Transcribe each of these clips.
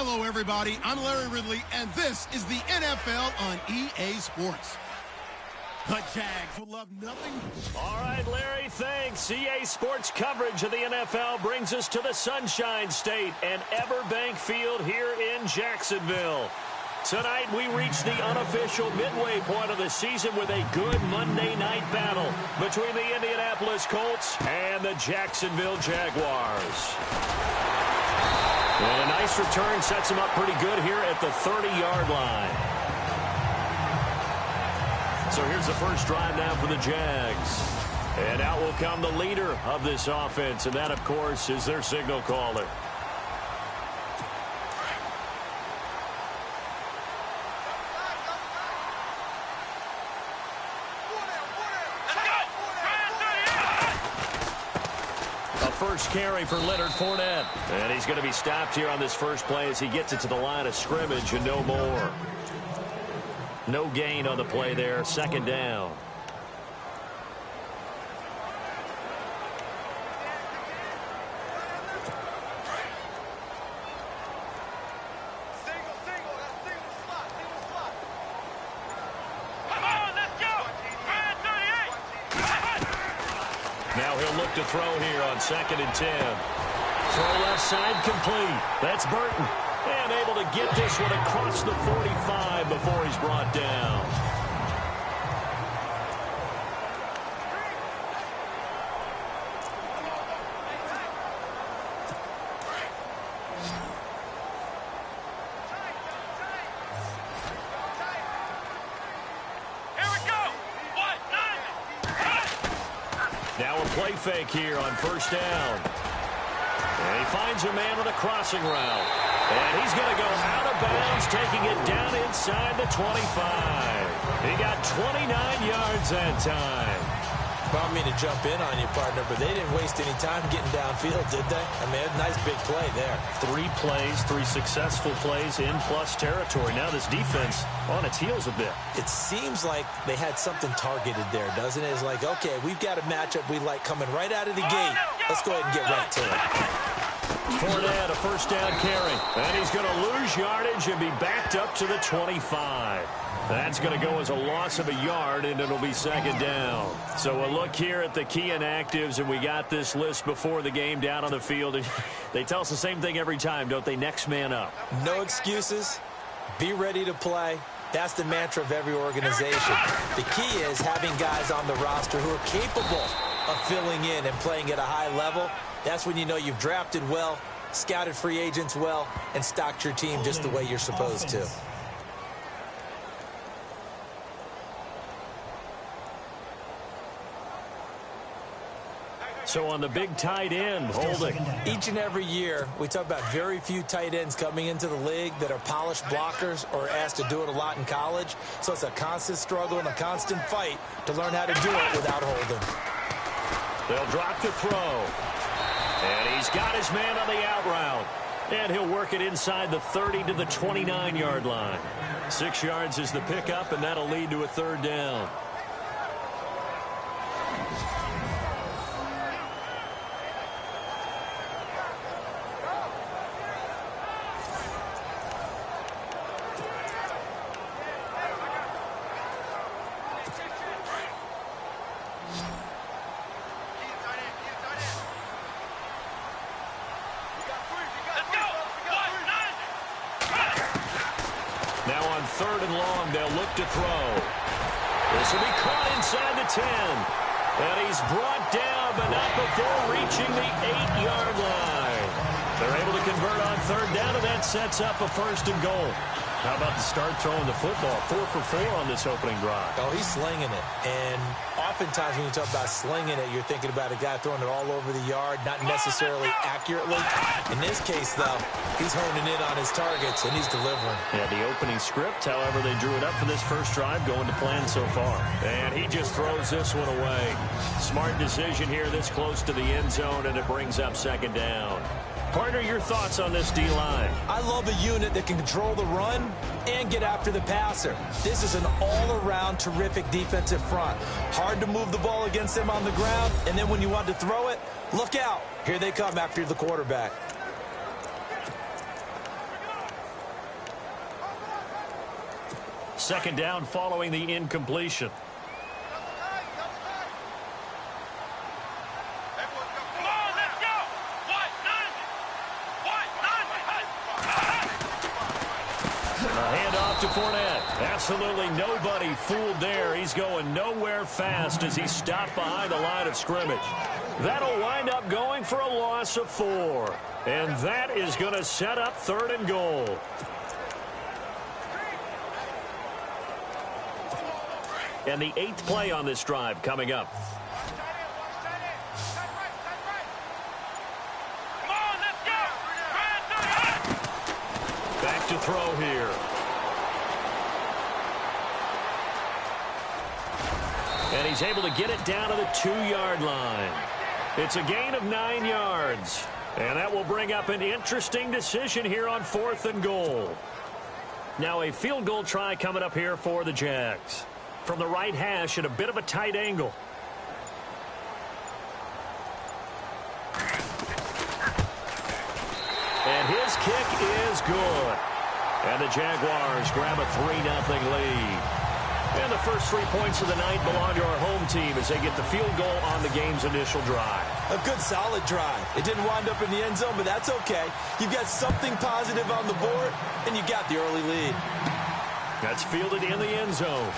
Hello, everybody. I'm Larry Ridley, and this is the NFL on EA Sports. The Jags would love nothing. All right, Larry, thanks. EA Sports coverage of the NFL brings us to the Sunshine State and Everbank Field here in Jacksonville. Tonight, we reach the unofficial midway point of the season with a good Monday night battle between the Indianapolis Colts and the Jacksonville Jaguars. And a nice return sets him up pretty good here at the 30-yard line. So here's the first drive now for the Jags. And out will come the leader of this offense, and that, of course, is their signal caller. First carry for Leonard Fournette. And he's going to be stopped here on this first play as he gets it to the line of scrimmage and no more. No gain on the play there. Second down. Now he'll look to throw here on 2nd and 10. Throw left side complete. That's Burton. And able to get this one across the 45 before he's brought down. Now a play fake here on first down. And he finds a man with a crossing route. And he's going to go out of bounds, taking it down inside the 25. He got 29 yards that time. I don't mean to jump in on you, partner, but they didn't waste any time getting downfield, did they? I mean, a nice big play there. 3 plays, 3 successful plays in plus territory. Now this defense on its heels a bit. It seems like they had something targeted there, doesn't it? It's like, okay, we've got a matchup we like coming right out of the gate. Let's go ahead and get right to it. Fournette, a first down carry. And he's going to lose yardage and be backed up to the 25. That's going to go as a loss of a yard, and it'll be second down. So a look here at the key inactives, and we got this list before the game down on the field. They tell us the same thing every time, don't they? Next man up. No excuses. Be ready to play. That's the mantra of every organization. The key is having guys on the roster who are capable of filling in and playing at a high level. That's when you know you've drafted well, scouted free agents well, and stocked your team just the way you're supposed to. So on the big tight end, holding. Each and every year, we talk about very few tight ends coming into the league that are polished blockers or asked to do it a lot in college. So it's a constant struggle and a constant fight to learn how to do it without holding. They'll drop the throw. And he's got his man on the out route. And he'll work it inside the 30 to the 29-yard line. 6 yards is the pickup, and that'll lead to a third down. Now on 3rd and long, they'll look to throw. This will be caught inside the 10. And he's brought down, but not before reaching the 8-yard line. They're able to convert on 3rd down, and that sets up a 1st and goal. How about the start throwing the football? 4 for 4 on this opening drive. Oh, he's slinging it. And oftentimes when you talk about slinging it, you're thinking about a guy throwing it all over the yard, not necessarily accurately. In this case, though, he's honing in on his targets, and he's delivering. Yeah, the opening script, however, they drew it up for this first drive, going to plan so far. And he just throws this one away. Smart decision here this close to the end zone, and it brings up 2nd down. Partner, your thoughts on this D-line? I love a unit that can control the run and get after the passer. This is an all-around terrific defensive front. Hard to move the ball against them on the ground, and then when you want to throw it, look out. Here they come after the quarterback. Second down following the incompletion. To Fournette. Absolutely nobody fooled there. He's going nowhere fast as he's stopped behind the line of scrimmage. That'll wind up going for a loss of 4. And that is going to set up 3rd and goal. And the 8th play on this drive coming up. Back to throw here. And he's able to get it down to the 2-yard line. It's a gain of 9 yards. And that will bring up an interesting decision here on 4th and goal. Now a field goal try coming up here for the Jags. From the right hash at a bit of a tight angle. And his kick is good. And the Jaguars grab a 3-0 lead. And the first 3 points of the night belong to our home team as they get the field goal on the game's initial drive. A good, solid drive. It didn't wind up in the end zone, but that's okay. You've got something positive on the board, and you got the early lead. That's fielded in the end zone.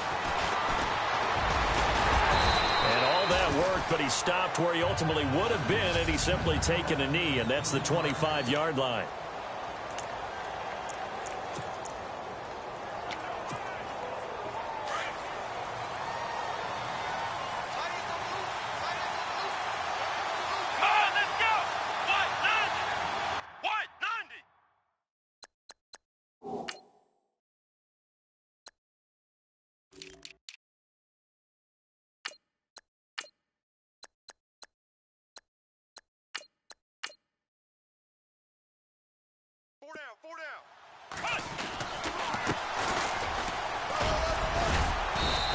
And all that worked, but he stopped where he ultimately would have been had he simply taken a knee, and that's the 25-yard line.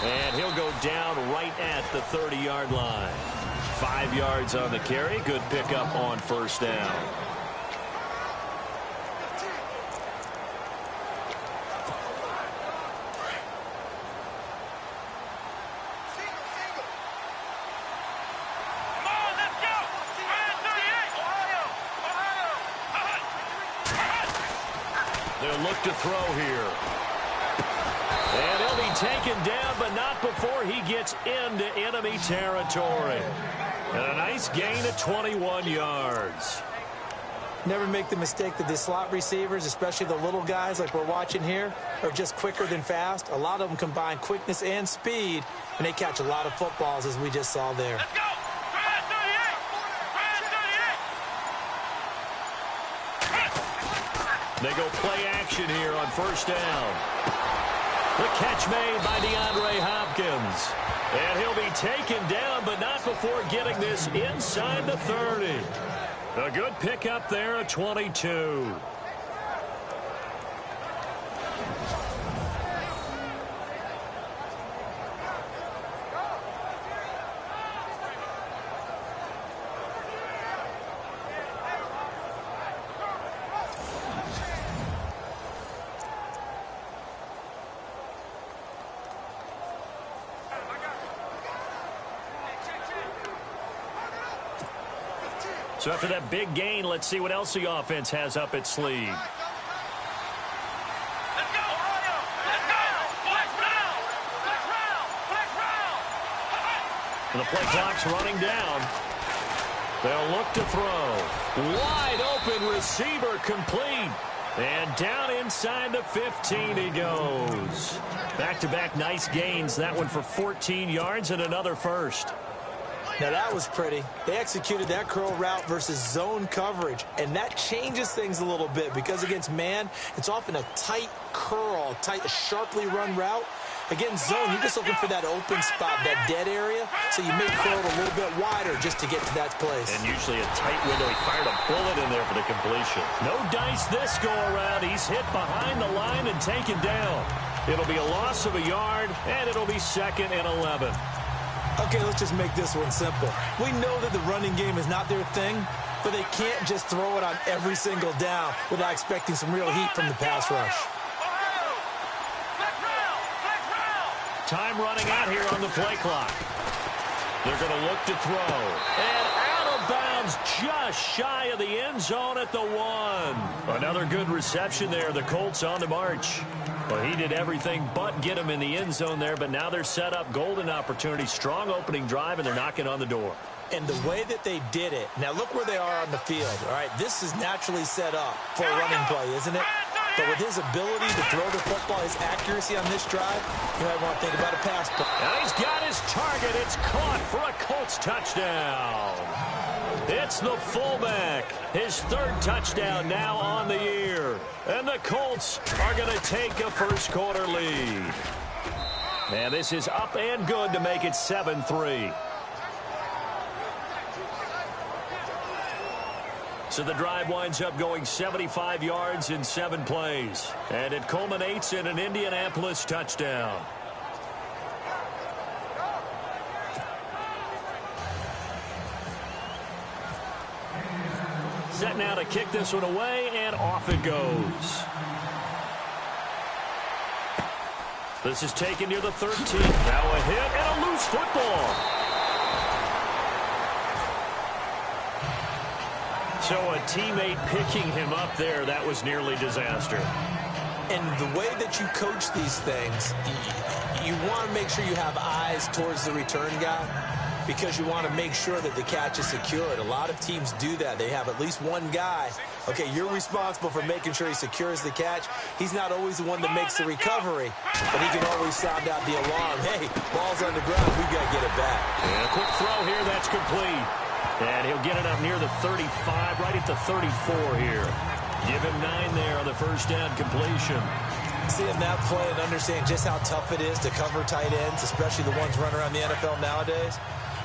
And he'll go down right at the 30-yard line. 5 yards on the carry. Good pickup on first down. They'll look to throw here. And he'll be taken down, but not before he gets into enemy territory. And a nice gain of 21 yards. Never make the mistake that the slot receivers, especially the little guys like we're watching here, are just quicker than fast. A lot of them combine quickness and speed, and they catch a lot of footballs, as we just saw there. Let's go! They go play action here on first down. The catch made by DeAndre Hopkins. And he'll be taken down, but not before getting this inside the 30. A good pickup there at 22. So after that big gain, let's see what else the offense has up its sleeve. Let's go! Let's go! And the play clock's running down. They'll look to throw. Wide open receiver complete. And down inside the 15 he goes. Back-to-back nice gains. That one for 14 yards and another first. Now that was pretty. They executed that curl route versus zone coverage, and that changes things a little bit because against man, it's often a tight curl, a sharply run route. Against zone, you're just looking for that open spot, that dead area, so you may curl it a little bit wider just to get to that place. And usually a tight window. He fired a bullet in there for the completion. No dice this go-around. He's hit behind the line and taken down. It'll be a loss of a yard, and it'll be 2nd and 11. Okay, let's just make this one simple. We know that the running game is not their thing, but they can't just throw it on every single down without expecting some real heat from the pass rush. Time running out here on the play clock. They're going to look to throw. And out of bounds just shy of the end zone at the 1. Another good reception there. The Colts on the march. Well, he did everything but get him in the end zone there, but now they're set up. Golden opportunity, strong opening drive, and they're knocking on the door. And the way that they did it, now look where they are on the field. All right, this is naturally set up for a running play, isn't it? But with his ability to throw the football, his accuracy on this drive, you might want to think about a pass play. And he's got his target. It's caught for a Colts touchdown. It's the fullback. His 3rd touchdown now on the year. And the Colts are going to take a first-quarter lead. And this is up and good to make it 7-3. So the drive winds up going 75 yards in 7 plays. And it culminates in an Indianapolis touchdown. Set now to kick this one away, and off it goes. This is taken near the 13. Now a hit and a loose football. So a teammate picking him up there, that was nearly disaster. And the way that you coach these things, you want to make sure you have eyes towards the return guy because you want to make sure that the catch is secured. A lot of teams do that. They have at least one guy. Okay, you're responsible for making sure he secures the catch. He's not always the one that makes the recovery, but he can always sound out the alarm. Hey, ball's on the ground. We've got to get it back. And a quick throw here. That's complete. And he'll get it up near the 35, right at the 34 here. Give him 9 there on the first down completion. Seeing that play and understanding just how tough it is to cover tight ends, especially the ones running around the NFL nowadays,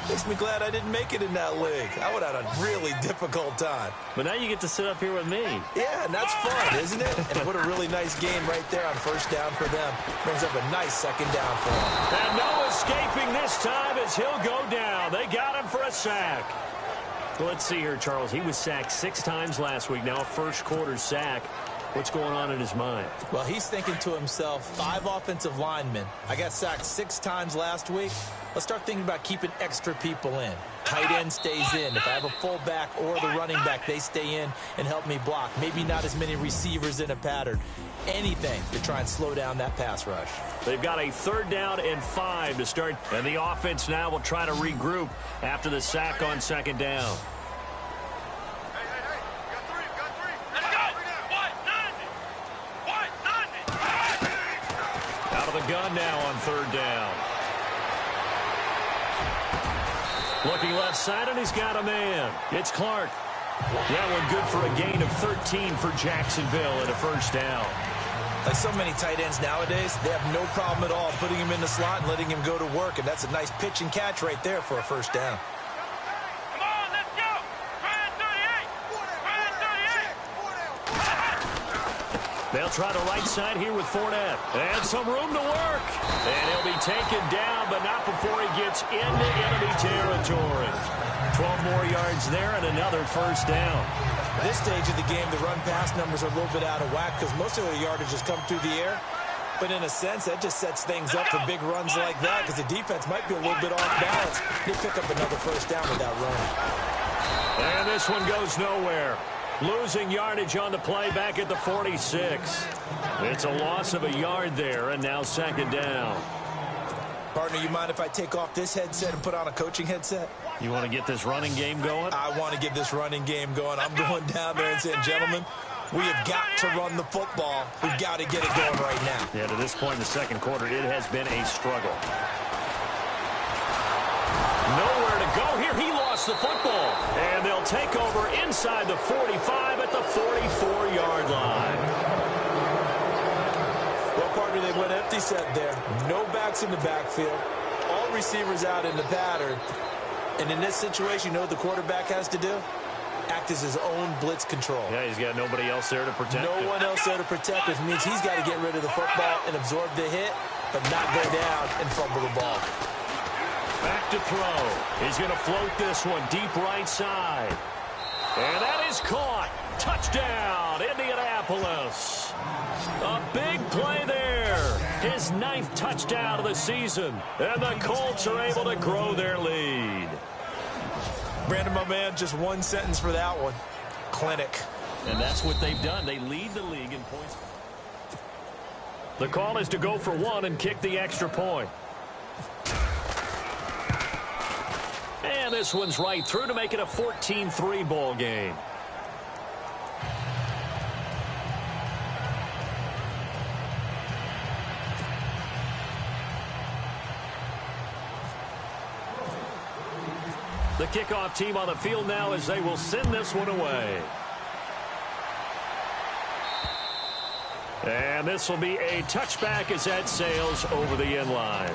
makes me glad I didn't make it in that league. I would have had a really difficult time. But now you get to sit up here with me. Yeah, and that's fun, isn't it? And what a really nice game right there on first down for them. Brings up a nice second down for them. And no escaping this time as he'll go down. They got him for a sack. Well, let's see here, Charles. He was sacked 6 times last week. Now a first-quarter sack. What's going on in his mind? Well, he's thinking to himself, 5 offensive linemen. I got sacked 6 times last week. Let's start thinking about keeping extra people in. Tight end stays in. If I have a fullback or the running back, they stay in and help me block. Maybe not as many receivers in a pattern. Anything to try and slow down that pass rush. They've got a 3rd down and 5 to start. And the offense now will try to regroup after the sack on 2nd down. Out of the gun now on 3rd down. Looking left side, and he's got a man. It's Clark. That one good for a gain of 13 for Jacksonville and a first down. Like so many tight ends nowadays, they have no problem at all putting him in the slot and letting him go to work, and that's a nice pitch and catch right there for a first down. Come on, let's go! Ryan 38! They'll try the right side here with Fournette. And some room to work. And he'll be taken down, but not before he gets into enemy territory. 12 more yards there and another first down. At this stage of the game, the run-pass numbers are a little bit out of whack because most of the yardage has come through the air. But in a sense, that just sets things up for big runs like that because the defense might be a little bit off balance. They pick up another first down with that run. And this one goes nowhere. Losing yardage on the play back at the 46. It's a loss of a yard there, and now 2nd down. Partner, you mind if I take off this headset and put on a coaching headset? You want to get this running game going? I want to get this running game going. I'm going down there and saying, gentlemen, we have got to run the football. We've got to get it going right now. Yeah, to this point in the 2nd quarter, it has been a struggle. Nowhere to go here. He lost the football. And they'll take over inside the 45 at the 44-yard line. Well, partner, they went empty set there. No backs in the backfield. All receivers out in the pattern. And in this situation, you know what the quarterback has to do? Act as his own blitz control. Yeah, he's got nobody else there to protect him. No one else there to protect him. Which means he's got to get rid of the football and absorb the hit, but not go down and fumble the ball. Back to throw. He's going to float this one deep right side. And that is caught. Touchdown, Indianapolis. A big play there. his 9th touchdown of the season. And the Colts are able to grow their lead. Brandon, my man, just one sentence for that one. Clinic. And that's what they've done. They lead the league in points. The call is to go for one and kick the extra point. And this one's right through to make it a 14-3 ball game. The kickoff team on the field now as they will send this one away. And this will be a touchback as that sails over the end line.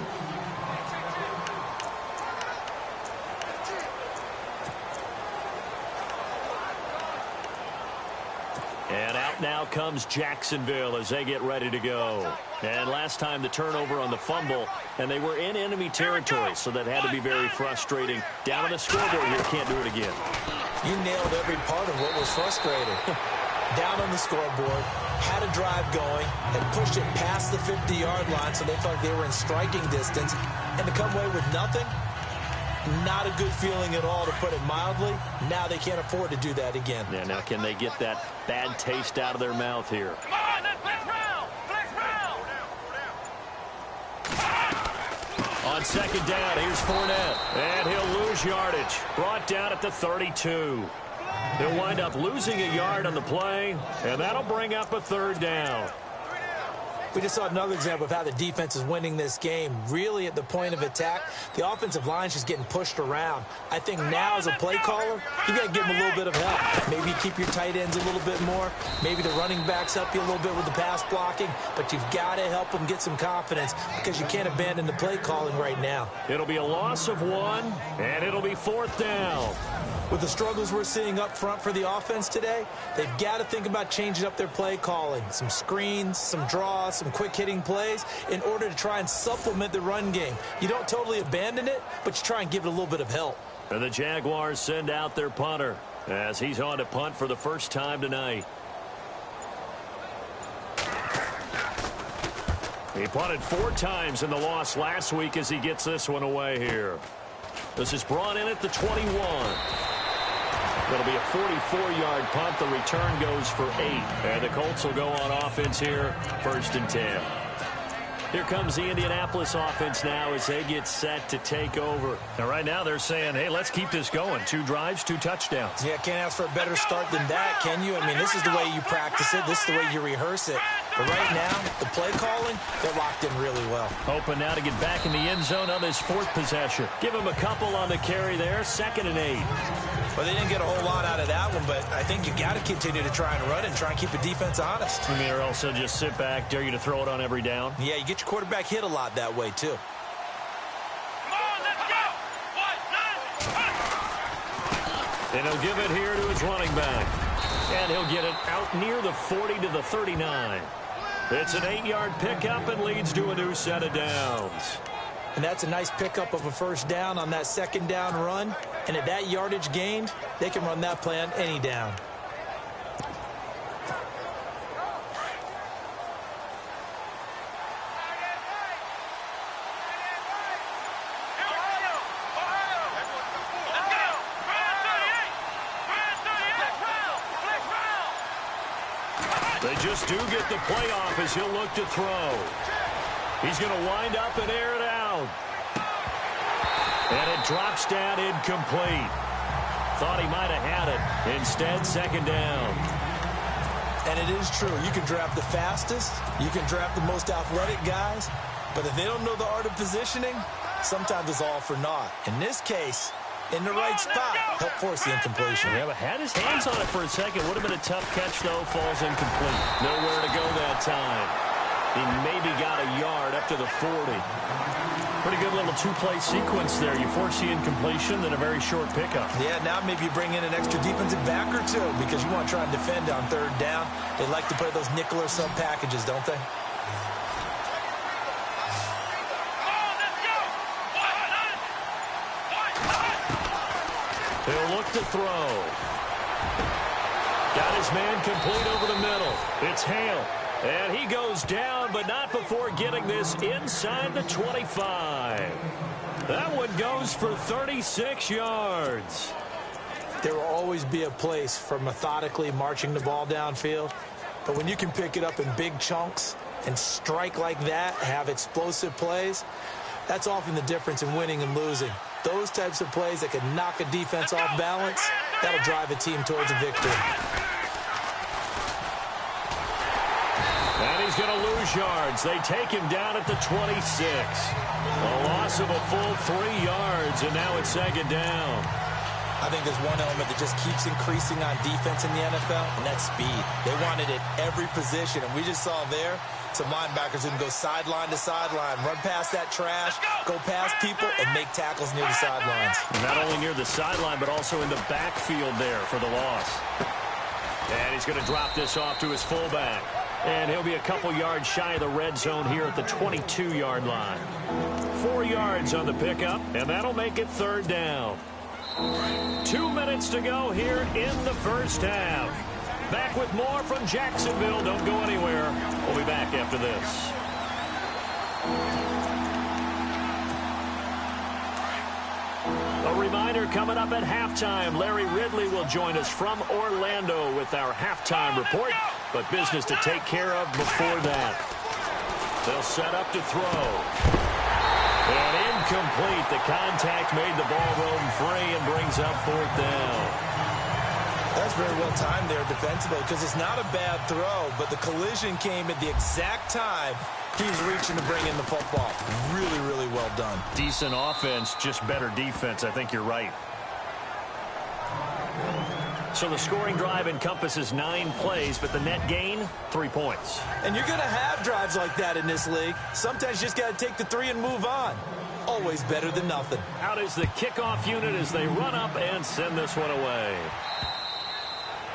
And out now comes Jacksonville as they get ready to go. And last time the turnover on the fumble, and they were in enemy territory, so that had to be very frustrating. Down on the scoreboard here, can't do it again. You nailed every part of what was frustrating. Down on the scoreboard, had a drive going, and pushed it past the 50-yard line so they felt like they were in striking distance, and to come away with nothing, not a good feeling at all, to put it mildly. Now they can't afford to do that again. Yeah, now can they get that bad taste out of their mouth here? Come on, let's flex round. Flex round. On second down, here's Fournette. And he'll lose yardage. Brought down at the 32. He'll wind up losing a yard on the play, and that'll bring up a third down. We just saw another example of how the defense is winning this game. Really at the point of attack, the offensive line's just getting pushed around. I think now as a play caller, you got to give them a little bit of help. Maybe you keep your tight ends a little bit more. Maybe the running backs help you a little bit with the pass blocking. But you've got to help them get some confidence because you can't abandon the play calling right now. It'll be a loss of 1, and it'll be 4th down. With the struggles we're seeing up front for the offense today, they've got to think about changing up their play calling. Some screens, some draws, some quick hitting plays in order to try and supplement the run game. You don't totally abandon it, but you try and give it a little bit of help. And the Jaguars send out their punter as he's on to punt for the first time tonight. He punted 4 times in the loss last week as he gets this one away here. This is brought in at the 21. It'll be a 44-yard punt. The return goes for 8. And the Colts will go on offense here, 1st and 10. Here comes the Indianapolis offense now as they get set to take over. Now, right now they're saying, hey, let's keep this going. 2 drives, 2 touchdowns. Yeah, can't ask for a better start than that, can you? I mean, this is the way you practice it. This is the way you rehearse it. But right now, the play calling, they're locked in really well. Hoping now to get back in the end zone on this 4th possession. Give him a couple on the carry there, 2nd and 8. Well, they didn't get a whole lot out of that one, but I think you got to continue to try and run and try and keep the defense honest. I mean, or also just sit back, dare you to throw it on every down. Yeah, you get your quarterback hit a lot that way, too. Come on, let's go. And he'll give it here to his running back. And he'll get it out near the 40 to the 39. It's an 8-yard pickup and leads to a new set of downs. And that's a nice pickup of a 1st down on that 2nd down run. And at that yardage gained, they can run that play on any down. They just do get the playoff as he'll look to throw. He's going to wind up and air it out. And it drops down incomplete. Thought he might have had it. Instead, 2nd down. And it is true. You can draft the fastest. You can draft the most athletic guys. But if they don't know the art of positioning, sometimes it's all for naught. In this case, in the right spot, help force the incompletion. Yeah, but had his hands on it for a second. Would have been a tough catch, though. Falls incomplete. Nowhere to go that time. He maybe got a yard up to the 40. Pretty good little 2-play sequence there. You force the incompletion, then a very short pickup. Yeah, now maybe you bring in an extra defensive back or 2 because you want to try and defend on 3rd down. They like to play those nickel or sub packages, don't they? He'll look to throw. Got his man complete over the middle. It's Hale. And he goes down, but not before getting this inside the 25. That one goes for 36 yards. There will always be a place for methodically marching the ball downfield. But when you can pick it up in big chunks and strike like that, have explosive plays, that's often the difference in winning and losing. Those types of plays that can knock a defense off balance, that'll drive a team towards a victory. And he's going to lose yards. They take him down at the 26. A loss of a full 3 yards, and now it's second down. I think there's one element that just keeps increasing on defense in the NFL, and that's speed. They want it at every position, and we just saw there some linebackers who can go sideline to sideline, run past that trash, go past people, and make tackles near the sidelines. Not only near the sideline, but also in the backfield there for the loss. And he's going to drop this off to his fullback. And he'll be a couple yards shy of the red zone here at the 22-yard line. 4 yards on the pickup, and that'll make it third down. 2 minutes to go here in the first half. Back with more from Jacksonville. Don't go anywhere. We'll be back after this. A reminder coming up at halftime. Larry Ridley will join us from Orlando with our halftime report. But business to take care of before that. They'll set up to throw. And incomplete. The contact made the ball roam free and brings up fourth down. That's very well timed there defensively because it's not a bad throw, but the collision came at the exact time he was reaching to bring in the football. Really, really well done. Decent offense, just better defense. I think you're right. So the scoring drive encompasses 9 plays, but the net gain, 3 points. And you're going to have drives like that in this league. Sometimes you just got to take the 3 and move on. Always better than nothing. Out is the kickoff unit as they run up and send this one away.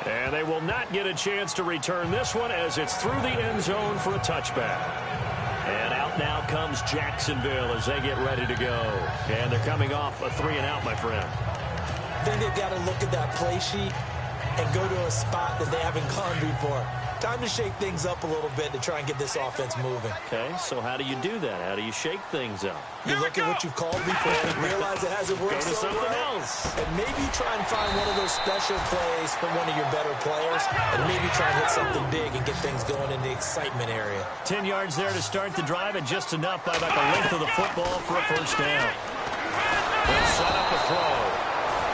And they will not get a chance to return this one as it's through the end zone for a touchback. And out now comes Jacksonville as they get ready to go. And they're coming off a 3-and-out, my friend. I think they've got to look at that play sheet and go to a spot that they haven't gone before. Time to shake things up a little bit to try and get this offense moving. Okay, so how do you do that? How do you shake things up? You look at what you've called before, realize it hasn't worked Go to so something well, else. and maybe try and find one of those special plays from one of your better players, and maybe try and hit something big and get things going in the excitement area. 10 yards there to start the drive, and just enough by about the length of the football for a first down. They'll set up a throw.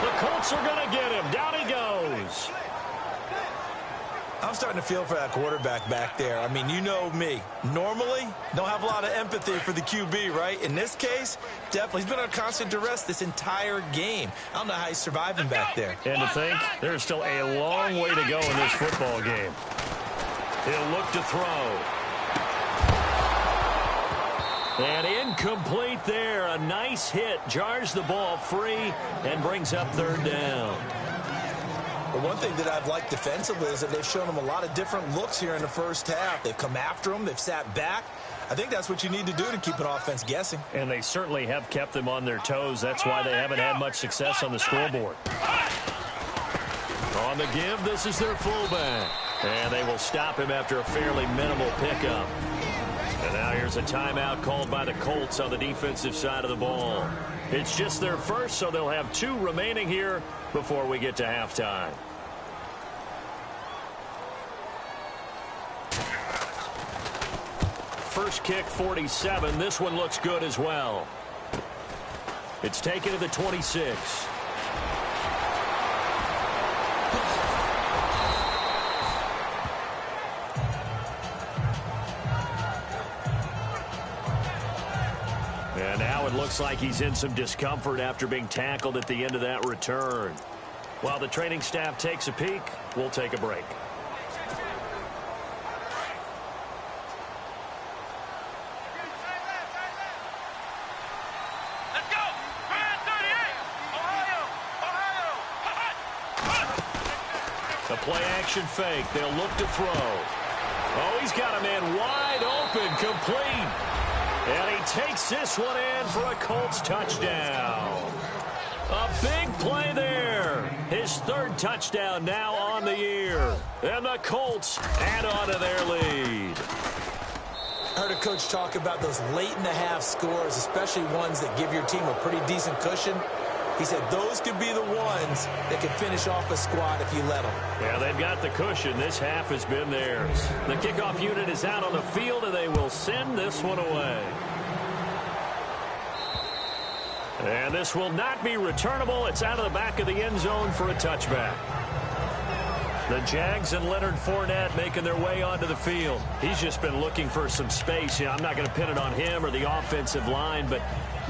The Colts are going to get him. Down he goes. I'm starting to feel for that quarterback back there. I mean, you know me. Normally, don't have a lot of empathy for the QB, right? In this case, definitely. He's been under constant duress this entire game. I don't know how he's surviving back there. And to think, there's still a long way to go in this football game. He'll look to throw. And incomplete there. A nice hit. Jars the ball free and brings up third down. The one thing that I've liked defensively is that they've shown him a lot of different looks here in the first half. They've come after him. They've sat back. I think that's what you need to do to keep an offense guessing. And they certainly have kept them on their toes. That's why they haven't had much success on the scoreboard. On the give, this is their fullback. And they will stop him after a fairly minimal pickup. And now here's a timeout called by the Colts on the defensive side of the ball. It's just their first, so they'll have 2 remaining here before we get to halftime. First kick, 47. This one looks good as well. It's taken to the 26. And now it looks like he's in some discomfort after being tackled at the end of that return. While the training staff takes a peek, we'll take a break. Let's go! 38! Ohio! A play-action fake. They'll look to throw. Oh, he's got a man wide open, complete. And he takes this one in for a Colts touchdown. A big play there. His third touchdown now on the year. And the Colts add on to their lead. I heard a coach talk about those late-in-the-half scores, especially ones that give your team a pretty decent cushion. He said those could be the ones that can finish off a squad if you let them. Yeah, they've got the cushion. This half has been theirs. The kickoff unit is out on the field, and they will send this one away. And this will not be returnable. It's out of the back of the end zone for a touchback. The Jags and Leonard Fournette making their way onto the field. He's just been looking for some space. I'm not going to pin it on him or the offensive line, but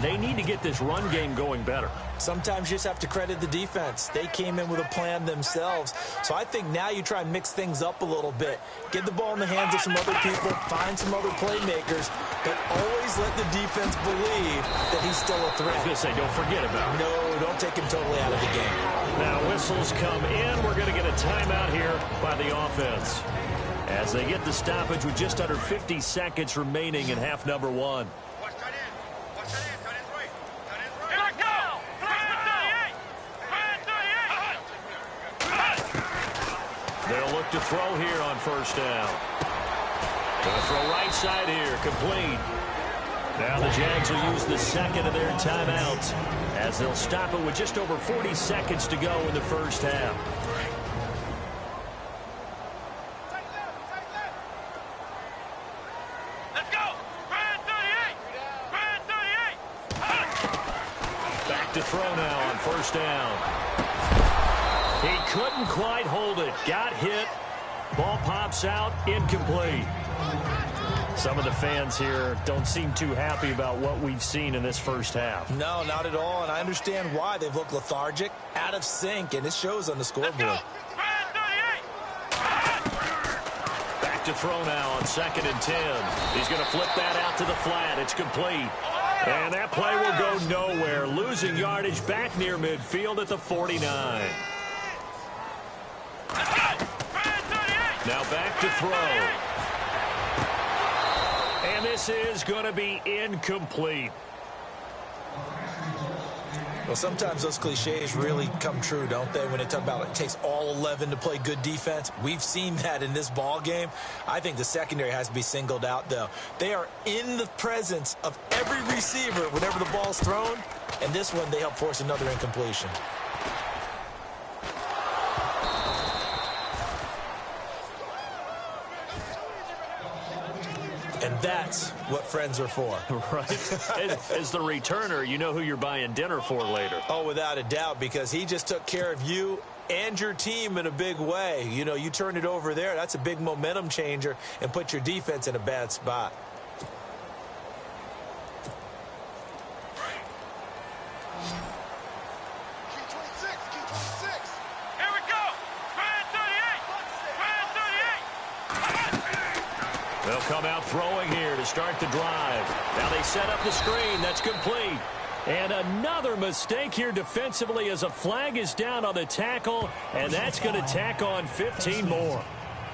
they need to get this run game going better. Sometimes you just have to credit the defense. They came in with a plan themselves. So I think now you try and mix things up a little bit. Get the ball in the hands of some other people, find some other playmakers, but always let the defense believe that he's still a threat. I was going to say, don't forget about it. No, don't take him totally out of the game. Now whistles come in. We're going to get a timeout here by the offense as they get the stoppage with just under 50 seconds remaining in half number one. They'll look to throw here on first down. Going to throw right side here, complete. Now the Jags will use the second of their timeouts as they'll stop it with just over 40 seconds to go in the first half. Let's go! Brand 38! Brand 38! Back to throw now on first down. He couldn't quite hold it. Got hit. Ball pops out. Incomplete. Some of the fans here don't seem too happy about what we've seen in this first half. No, not at all, and I understand why. They've looked lethargic, out of sync, and it shows on the scoreboard. Brand 38! Back to throw now on 2nd and 10. He's going to flip that out to the flat. It's complete. And that play will go nowhere. Losing yardage back near midfield at the 49. Now back to throw. And this is going to be incomplete. Well, sometimes those cliches really come true, don't they, when they talk about it takes all 11 to play good defense. We've seen that in this ball game. I think the secondary has to be singled out, though. They are in the presence of every receiver whenever the ball's thrown, and this one they help force another incompletion. And that's what friends are for. Right. As the returner, you know who you're buying dinner for later. Oh, without a doubt, because he just took care of you and your team in a big way. You know, you turn it over there, that's a big momentum changer and put your defense in a bad spot. Here we go! Brand 38! Brand 38! They'll come out throwing here to start the drive. Now they set up the screen. That's complete. And another mistake here defensively as a flag is down on the tackle, and that's going to tack on 15 more.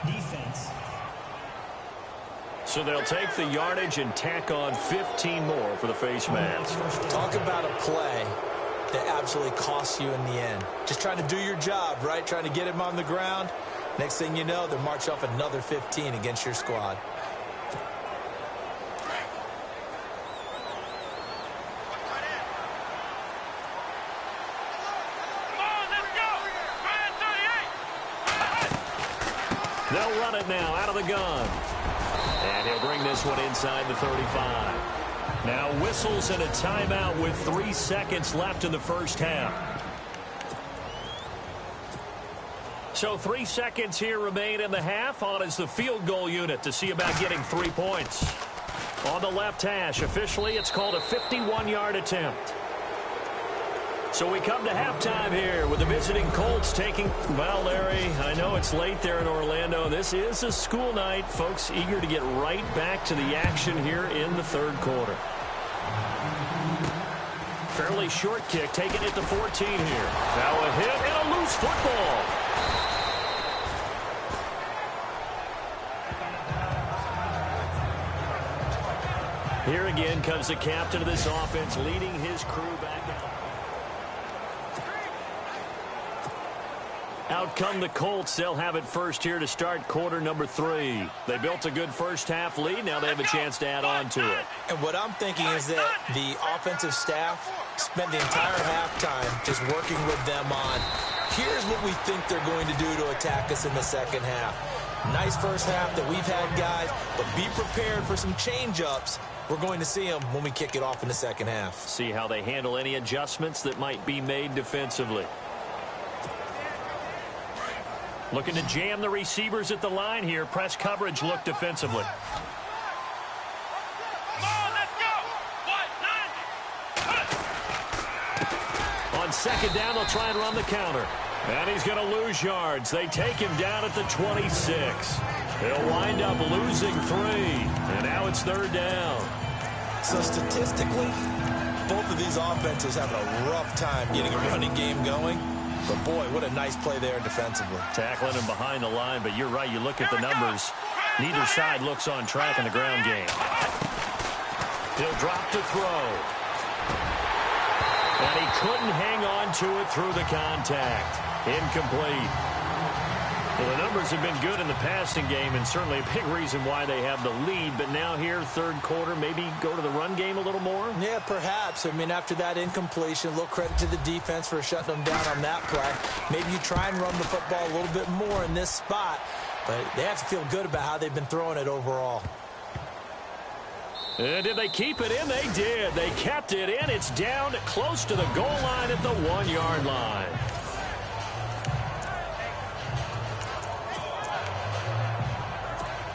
Defense. So they'll take the yardage and tack on 15 more for the face mask. Talk about a play that absolutely costs you in the end. Just trying to do your job, right? Trying to get him on the ground. Next thing you know, they'll march off another 15 against your squad. They'll run it now out of the gun. And he'll bring this one inside the 35. Now whistles and a timeout with 3 seconds left in the first half. So 3 seconds here remain in the half. On is the field goal unit to see about getting 3 points. On the left hash, officially it's called a 51-yard attempt. So we come to halftime here with the visiting Colts taking, well, Larry, I know it's late there in Orlando. This is a school night. Folks eager to get right back to the action here in the third quarter. Fairly short kick, taking it to 14 here. Now a hit and a loose football. Here again comes the captain of this offense leading his crew back out. Out come the Colts. They'll have it first here to start quarter number 3. They built a good first-half lead. Now they have a chance to add on to it. And what I'm thinking is that the offensive staff spent the entire halftime just working with them on, here's what we think they're going to do to attack us in the second half. Nice first half that we've had, guys, but be prepared for some change-ups. We're going to see them when we kick it off in the second half. See how they handle any adjustments that might be made defensively. Looking to jam the receivers at the line here. Press coverage look defensively. Come on, let's go. On second down, they'll try and run the counter. And he's going to lose yards. They take him down at the 26. He'll wind up losing 3. And now it's third down. So statistically, both of these offenses having a rough time getting a running game going. But, boy, what a nice play there defensively. Tackling him behind the line, but you're right. You look at the numbers. Neither side looks on track in the ground game. He'll drop to throw. And he couldn't hang on to it through the contact. Incomplete. Well, the numbers have been good in the passing game, and certainly a big reason why they have the lead. But now here, third quarter, maybe go to the run game a little more? Yeah, perhaps. I mean, after that incompletion, a little credit to the defense for shutting them down on that play. Maybe you try and run the football a little bit more in this spot. But they have to feel good about how they've been throwing it overall. And did they keep it in? They did. They kept it in. It's down close to the goal line at the 1-yard line.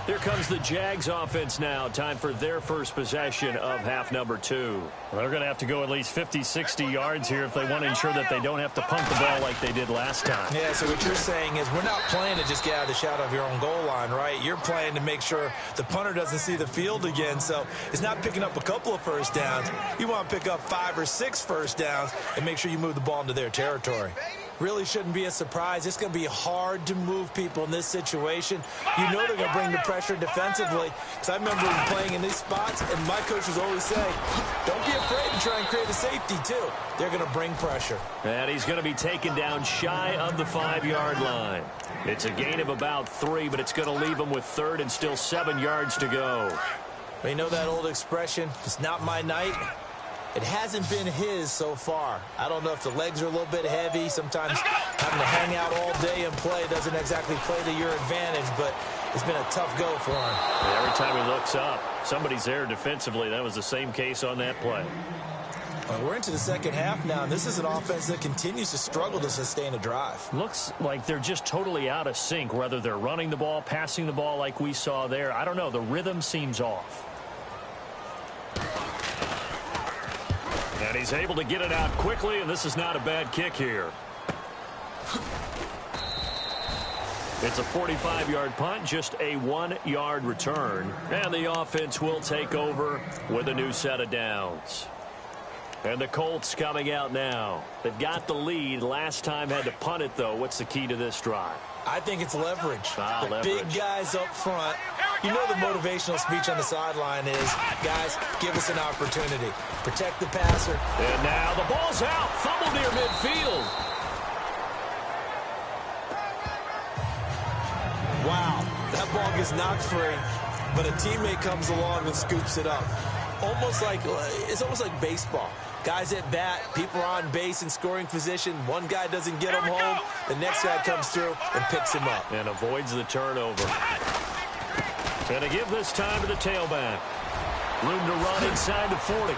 Here comes the Jags offense now. Time for their first possession of half number 2. Well, they're going to have to go at least 50, 60 yards here if they want to ensure that they don't have to punt the ball like they did last time. Yeah, so what you're saying is we're not playing to just get out of the shadow of your own goal line, right? You're playing to make sure the punter doesn't see the field again. So it's not picking up a couple of first downs. You want to pick up 5 or 6 first downs and make sure you move the ball into their territory. Really shouldn't be a surprise. It's going to be hard to move people in this situation. You know they're going to bring the pressure defensively. Because I remember playing in these spots, and my coaches always say, don't be afraid to try and create a safety, too. They're going to bring pressure. And he's going to be taken down shy of the 5-yard line. It's a gain of about 3, but it's going to leave him with third and still 7 yards to go. You know that old expression, it's not my night? It hasn't been his so far. I don't know if the legs are a little bit heavy. Sometimes having to hang out all day and play doesn't exactly play to your advantage, but it's been a tough go for him. And every time he looks up, somebody's there defensively. That was the same case on that play. Well, we're into the second half now, and this is an offense that continues to struggle to sustain a drive. Looks like they're just totally out of sync, whether they're running the ball, passing the ball like we saw there. I don't know. The rhythm seems off. And he's able to get it out quickly, and this is not a bad kick here. It's a 45-yard punt, just a 1-yard return. And the offense will take over with a new set of downs. And the Colts coming out now. They've got the lead. Last time had to punt it, though. What's the key to this drive? I think it's leverage. The leverage. Big guys up front. You know the motivational speech on the sideline is, guys, give us an opportunity. Protect the passer. And now the ball's out. Fumble near midfield. Wow, that ball gets knocked free, but a teammate comes along and scoops it up. It's almost like baseball. Guys at bat, people are on base in scoring position. One guy doesn't get him home. The next guy comes through and picks him up. And avoids the turnover. And to give this time to the tailback. Room to run inside the 40.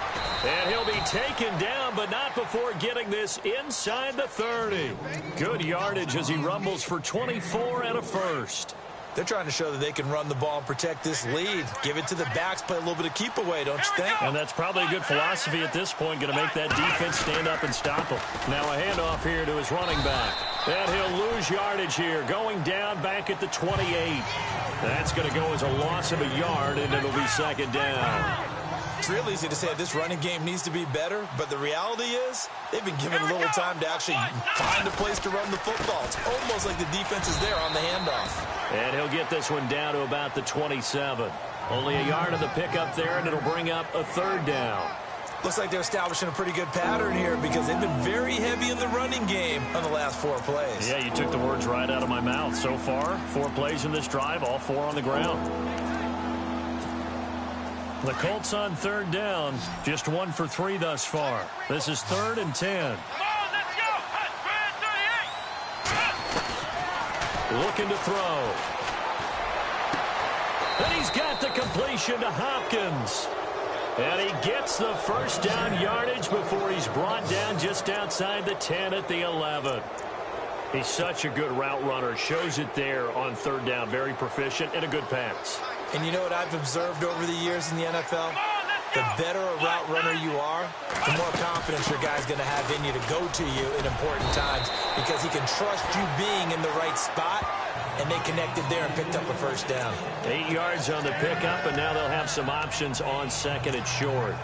And he'll be taken down, but not before getting this inside the 30. Good yardage as he rumbles for 24 and a first. They're trying to show that they can run the ball and protect this lead. Give it to the backs, play a little bit of keep away, don't you think? And that's probably a good philosophy at this point, going to make that defense stand up and stop him. Now a handoff here to his running back. And he'll lose yardage here, going down back at the 28. That's going to go as a loss of a yard, and it'll be second down. It's real easy to say this running game needs to be better, but the reality is they've been given a little time to actually find a place to run the football. It's almost like the defense is there on the handoff. And he'll get this one down to about the 27. Only a yard of the pickup there, and it'll bring up a third down. Looks like they're establishing a pretty good pattern here because they've been very heavy in the running game on the last 4 plays. Yeah, you took the words right out of my mouth. So far, 4 plays in this drive, all 4 on the ground. The Colts on 3rd down, just 1 for 3 thus far. This is 3rd and 10. Looking to throw. And he's got the completion to Hopkins. And he gets the first down yardage before he's brought down just outside the 10 at the 11. He's such a good route runner. Shows it there on 3rd down. Very proficient and a good pass. And you know what I've observed over the years in the NFL? The better a route runner you are, the more confidence your guy's going to have in you to go to you in important times because he can trust you being in the right spot, and they connected there and picked up a first down. 8 yards on the pickup, and now they'll have some options on 2nd and short.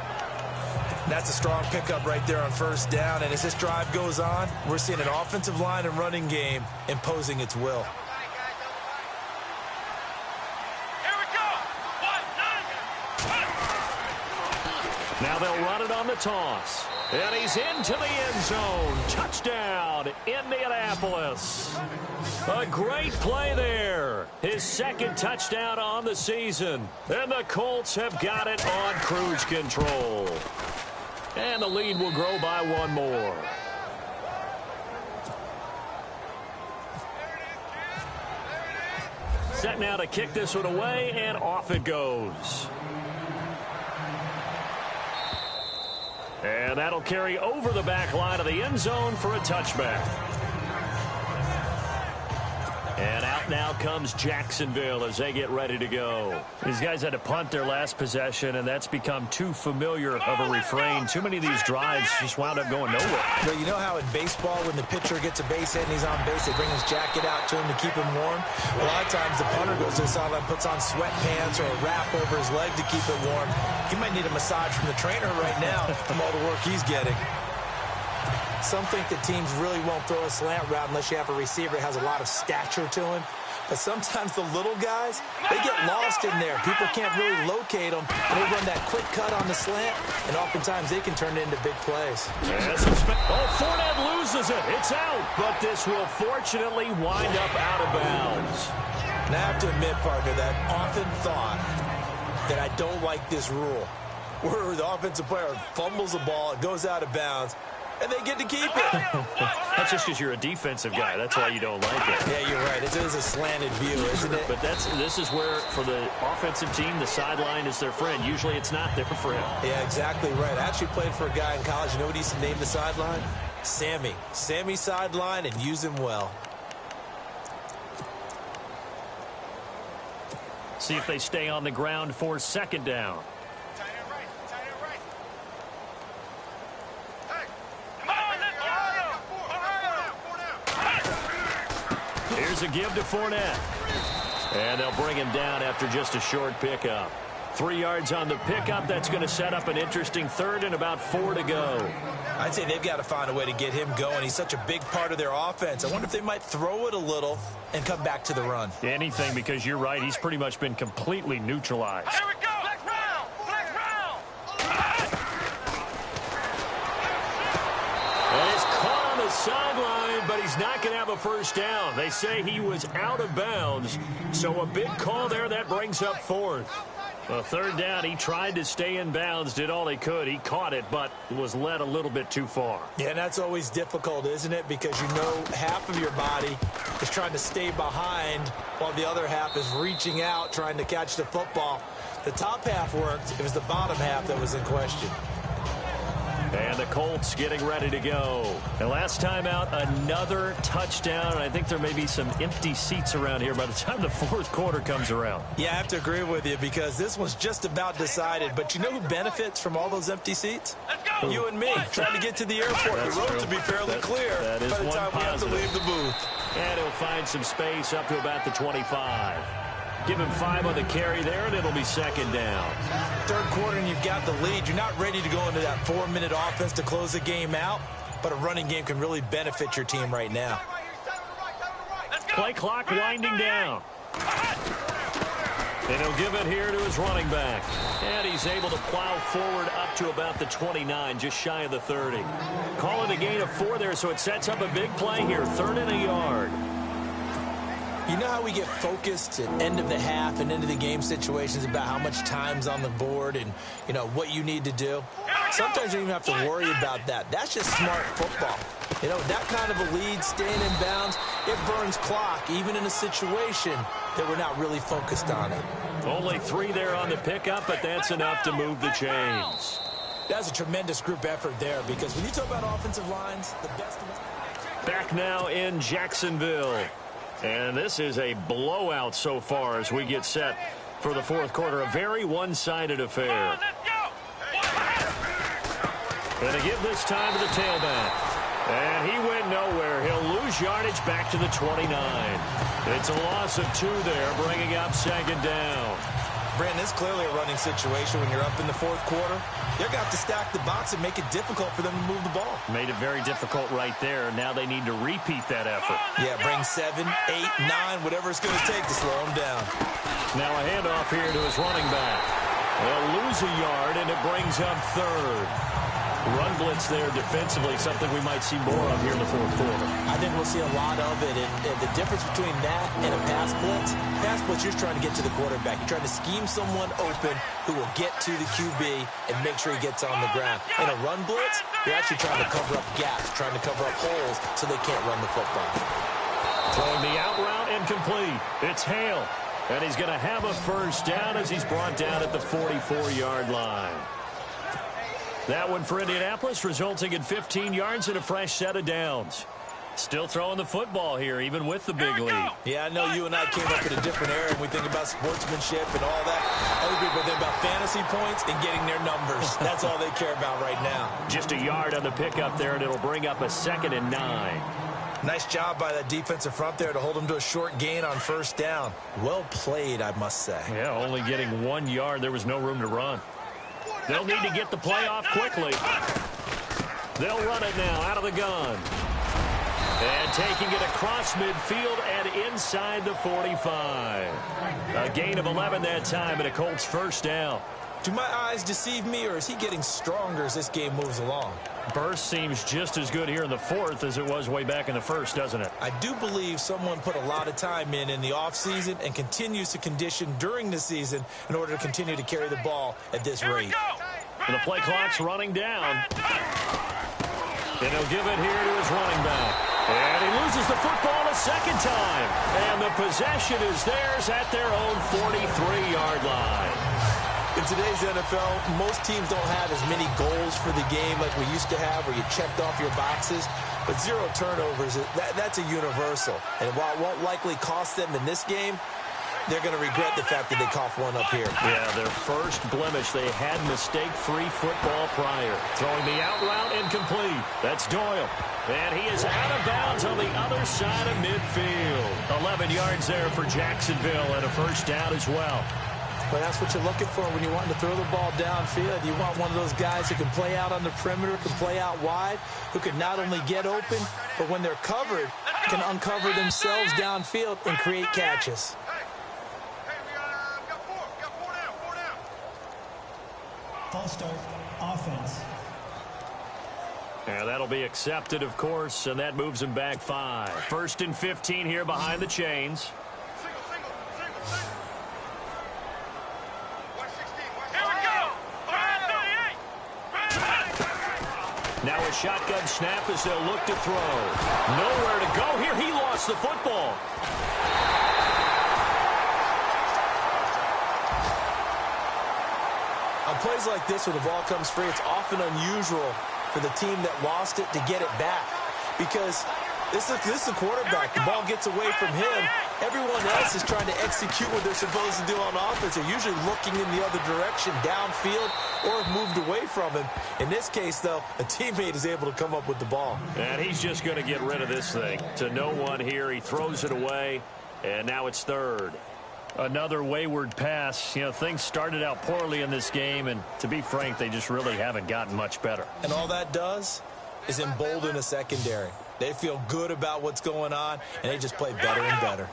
That's a strong pickup right there on 1st down, and as this drive goes on, we're seeing an offensive line and running game imposing its will. Now they'll run it on the toss. And he's into the end zone. Touchdown, Indianapolis. A great play there. His 2nd touchdown on the season. And the Colts have got it on cruise control. And the lead will grow by 1 more. Set now to kick this one away, and off it goes. And that'll carry over the back line of the end zone for a touchback. And out now comes Jacksonville as they get ready to go. These guys had to punt their last possession, and that's become too familiar of a refrain. Too many of these drives just wound up going nowhere. Well, you know how in baseball, when the pitcher gets a base hit and he's on base, they bring his jacket out to him to keep him warm? A lot of times the punter goes to the sideline, puts on sweatpants or a wrap over his leg to keep it warm. He might need a massage from the trainer right now from all the work he's getting. Some think that teams really won't throw a slant route unless you have a receiver that has a lot of stature to him. But sometimes the little guys, they get lost in there. People can't really locate them. And they run that quick cut on the slant, and oftentimes they can turn it into big plays. Fournette loses it. It's out. But this will fortunately wind up out of bounds. And I have to admit, partner, that I often thought that I don't like this rule, where the offensive player fumbles the ball, it goes out of bounds, and they get to keep it. That's just because you're a defensive guy. That's why you don't like it. Yeah, you're right. It is a slanted view, isn't it? But this is where, for the offensive team, the sideline is their friend. Usually it's not their friend. Yeah, exactly right. I actually played for a guy in college. You know what he used to name the sideline? Sammy. Sammy sideline, and use him well. See if they stay on the ground for 2nd down. Here's a give to Fournette. And they'll bring him down after just a short pickup. 3 yards on the pickup. That's going to set up an interesting 3rd and about 4 to go. I'd say they've got to find a way to get him going. He's such a big part of their offense. I wonder if they might throw it a little and come back to the run. Anything, because you're right. He's pretty much been completely neutralized. Here we go. Flex round. Flex round. And it's caught on the sideline, but he's not going to have a first down. They say he was out of bounds. So a big call there. That brings up 4th. A 3rd down, he tried to stay in bounds, did all he could. He caught it, but was led a little bit too far. Yeah, and that's always difficult, isn't it? Because you know half of your body is trying to stay behind while the other half is reaching out, trying to catch the football. The top half worked. It was the bottom half that was in question. And the Colts getting ready to go. And last time out, another touchdown. And I think there may be some empty seats around here by the time the 4th quarter comes around. Yeah, I have to agree with you because this one's just about decided. But you know who benefits from all those empty seats? You and me, trying to get to the airport. That's the road true. to be fairly clear that is by the one time we have to positive. leave the booth. And he'll find some space up to about the 25. Give him 5 on the carry there, and it'll be 2nd down. 3rd quarter, and you've got the lead. You're not ready to go into that 4-minute offense to close the game out, but a running game can really benefit your team right now. Play clock winding down. And he'll give it here to his running back. And he's able to plow forward up to about the 29, just shy of the 30. Call it a gain of 4 there, so it sets up a big play here, 3rd and a yard. You know how we get focused at end of the half and into the game situations about how much time's on the board and, you know, what you need to do? Sometimes you don't even have to worry about that. That's just smart football. You know, that kind of a lead, staying in bounds, it burns clock, even in a situation that we're not really focused on it. Only 3 there on the pickup, but that's enough to move the chains. That's a tremendous group effort there, because when you talk about offensive lines, the best of them. Back now in Jacksonville. And this is a blowout so far as we get set for the 4th quarter. A very one-sided affair. Going to give this time to the tailback. And he went nowhere. He'll lose yardage back to the 29. It's a loss of 2 there, bringing up 2nd down. Brandon, it's clearly a running situation when you're up in the 4th quarter. They're going to have to stack the box and make it difficult for them to move the ball. Made it very difficult right there. Now they need to repeat that effort. Yeah, bring 7, 8, 9, whatever it's going to take to slow them down. Now a handoff here to his running back. They'll lose a yard, and it brings up 3rd. Run blitz there defensively, something we might see more of here in the 4th quarter. I think we'll see a lot of it, and the difference between that and a pass blitz, you're trying to get to the quarterback. You're trying to scheme someone open who will get to the QB and make sure he gets on the ground. In a run blitz, you're actually trying to cover up gaps, trying to cover up holes so they can't run the football. Throwing the out route incomplete. It's Hale, and he's going to have a 1st down as he's brought down at the 44-yard line. That one for Indianapolis, resulting in 15 yards and a fresh set of downs. Still throwing the football here, even with the big lead. Yeah, I know you and I came up in a different era, and we think about sportsmanship and all that. Other people think about fantasy points and getting their numbers. That's all they care about right now. Just a yard on the pickup there, and it'll bring up a 2nd and 9. Nice job by that defensive front there to hold them to a short gain on 1st down. Well played, I must say. Yeah, only getting 1 yard. There was no room to run. They'll need to get the play off quickly. They'll run it now out of the gun. And taking it across midfield and inside the 45. A gain of 11 that time and a Colts 1st down. Do my eyes deceive me, or is he getting stronger as this game moves along? Burst seems just as good here in the 4th as it was way back in the 1st, doesn't it? I do believe someone put a lot of time in the offseason and continues to condition during the season in order to continue to carry the ball at this rate. And the play clock's running down. And he'll give it here to his running back. And he loses the football a 2nd time. And the possession is theirs at their own 43-yard line. In today's NFL, most teams don't have as many goals for the game like we used to have, where you checked off your boxes. But 0 turnovers, that's a universal. And while it won't likely cost them in this game, they're going to regret the fact that they coughed one up here. Yeah, their first blemish. They had mistake-free football prior. Throwing the out route incomplete. That's Doyle. And he is out of bounds on the other side of midfield. 11 yards there for Jacksonville and a 1st down as well. But that's what you're looking for when you want to throw the ball downfield. You want one of those guys who can play out on the perimeter, can play out wide, who can not only get open, but when they're covered, can uncover themselves downfield and create catches. False start, offense. And that'll be accepted, of course, and that moves them back 5. 1st and 15 here behind the chains. Now a shotgun snap as they'll look to throw. Nowhere to go here. He lost the football. On plays like this, when the ball comes free, it's often unusual for the team that lost it to get it back. Because this is the quarterback. The ball gets away from him. Everyone else is trying to execute what they're supposed to do on offense. They're usually looking in the other direction, downfield, or have moved away from him. In this case, though, a teammate is able to come up with the ball. And he's just going to get rid of this thing. To no one here. He throws it away, and now it's 3rd. Another wayward pass. You know, things started out poorly in this game, and to be frank, they just really haven't gotten much better. And all that does is embolden a secondary. They feel good about what's going on, and they just play better and better.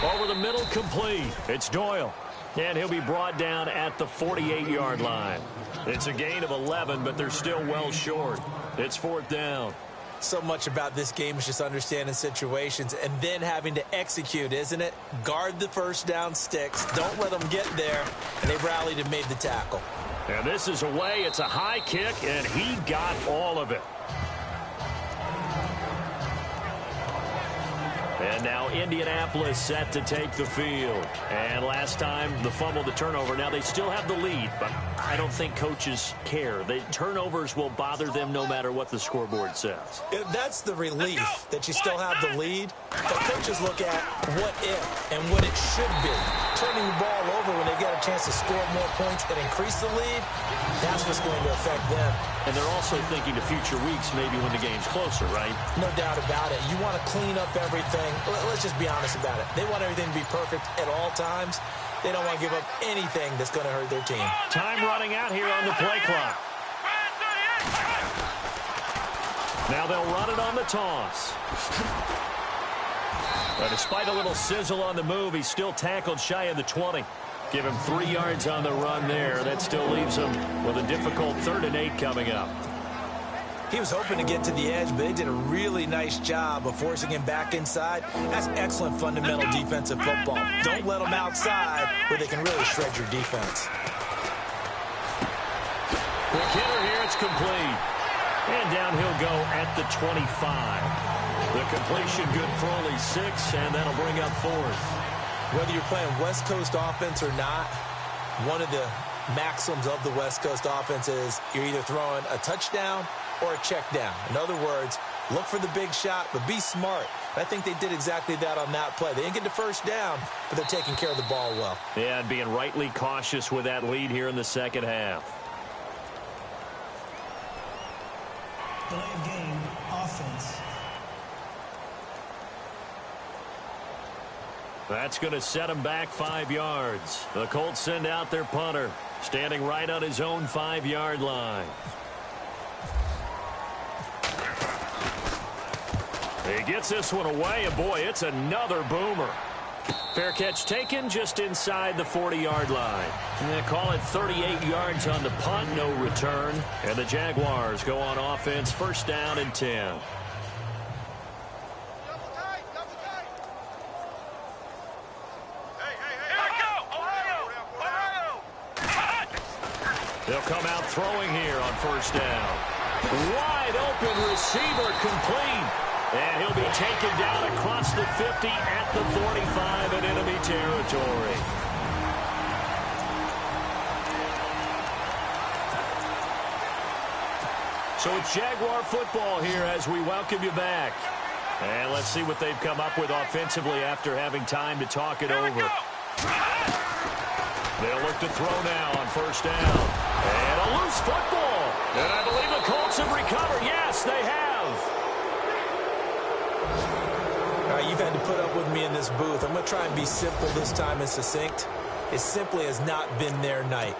Over the middle, complete. It's Doyle. And he'll be brought down at the 48-yard line. It's a gain of 11, but they're still well short. It's 4th down. So much about this game is just understanding situations and then having to execute, isn't it? Guard the first down sticks. Don't let them get there. And they rallied and made the tackle. And this is away. It's a high kick, and he got all of it. And now Indianapolis set to take the field. And last time, the fumble, the turnover. Now they still have the lead, but I don't think coaches care. The turnovers will bother them no matter what the scoreboard says. That's the relief, that you still have the lead. But coaches look at what if and what it should be. Turning the ball over when they've got a chance to score more points and increase the lead, that's what's going to affect them. And they're also thinking to future weeks, maybe when the game's closer, right? No doubt about it. You want to clean up everything. Let's just be honest about it. They want everything to be perfect at all times. They don't want to give up anything that's going to hurt their team. Time running out here on the play clock. Now they'll run it on the toss. But despite a little sizzle on the move, he's still tackled shy of the 20. Give him 3 yards on the run there. That still leaves him with a difficult 3rd and 8 coming up. He was hoping to get to the edge, but they did a really nice job of forcing him back inside. That's excellent fundamental defensive football. Don't let them outside where they can really shred your defense. Quick hitter here, it's complete. And down he'll go at the 25. The completion good for only 6, and that'll bring up 4th. Whether you're playing West Coast offense or not, one of the maxims of the West Coast offense is you're either throwing a touchdown or a check down. In other words, look for the big shot, but be smart. I think they did exactly that on that play. They didn't get the first down, but they're taking care of the ball well. Yeah, and being rightly cautious with that lead here in the second half. Delay of game, offense. That's going to set him back 5 yards. The Colts send out their punter, standing right on his own 5-yard line. He gets this one away, and boy, it's another boomer. Fair catch taken just inside the 40-yard line. And they call it 38 yards on the punt, no return. And the Jaguars go on offense, 1st down and 10. They'll come out throwing here on 1st down. Wide open receiver complete. And he'll be taken down across the 50 at the 45 in enemy territory. So it's Jaguar football here as we welcome you back. And let's see what they've come up with offensively after having time to talk it over. They'll look to throw now on 1st down. And a loose football. And I believe the Colts have recovered. Yes, they have. All right, you've had to put up with me in this booth. I'm going to try and be simple this time and succinct. It simply has not been their night.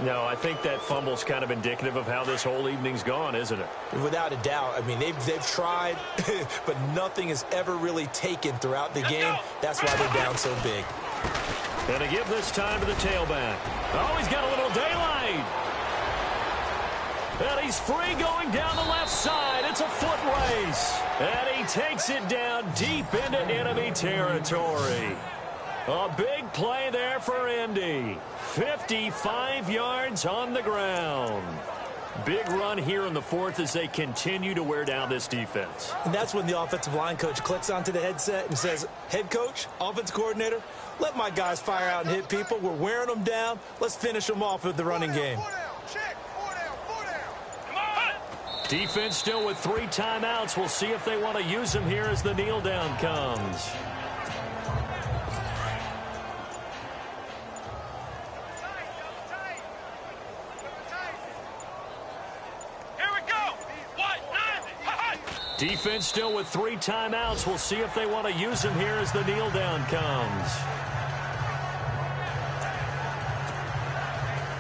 No, I think that fumble's kind of indicative of how this whole evening's gone, isn't it? Without a doubt. I mean, they've tried, but nothing is ever really taken throughout the game. That's why they're down so big. And to give this time to the tailback. Oh, he's got a little daylight. And he's free going down the left side. It's a foot race. And he takes it down deep into enemy territory. A big play there for Indy. 55 yards on the ground. Big run here in the 4th as they continue to wear down this defense. And that's when the offensive line coach clicks onto the headset and says, head coach, offense coordinator, let my guys fire out and hit people. We're wearing them down. Let's finish them off with the running game. Defense still with 3 timeouts. We'll see if they want to use them here as the kneel down comes. Defense still with 3 timeouts. We'll see if they want to use them here as the kneel down comes.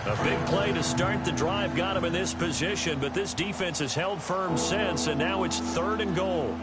A big play to start the drive got him in this position, but this defense has held firm since, and now it's 3rd and goal.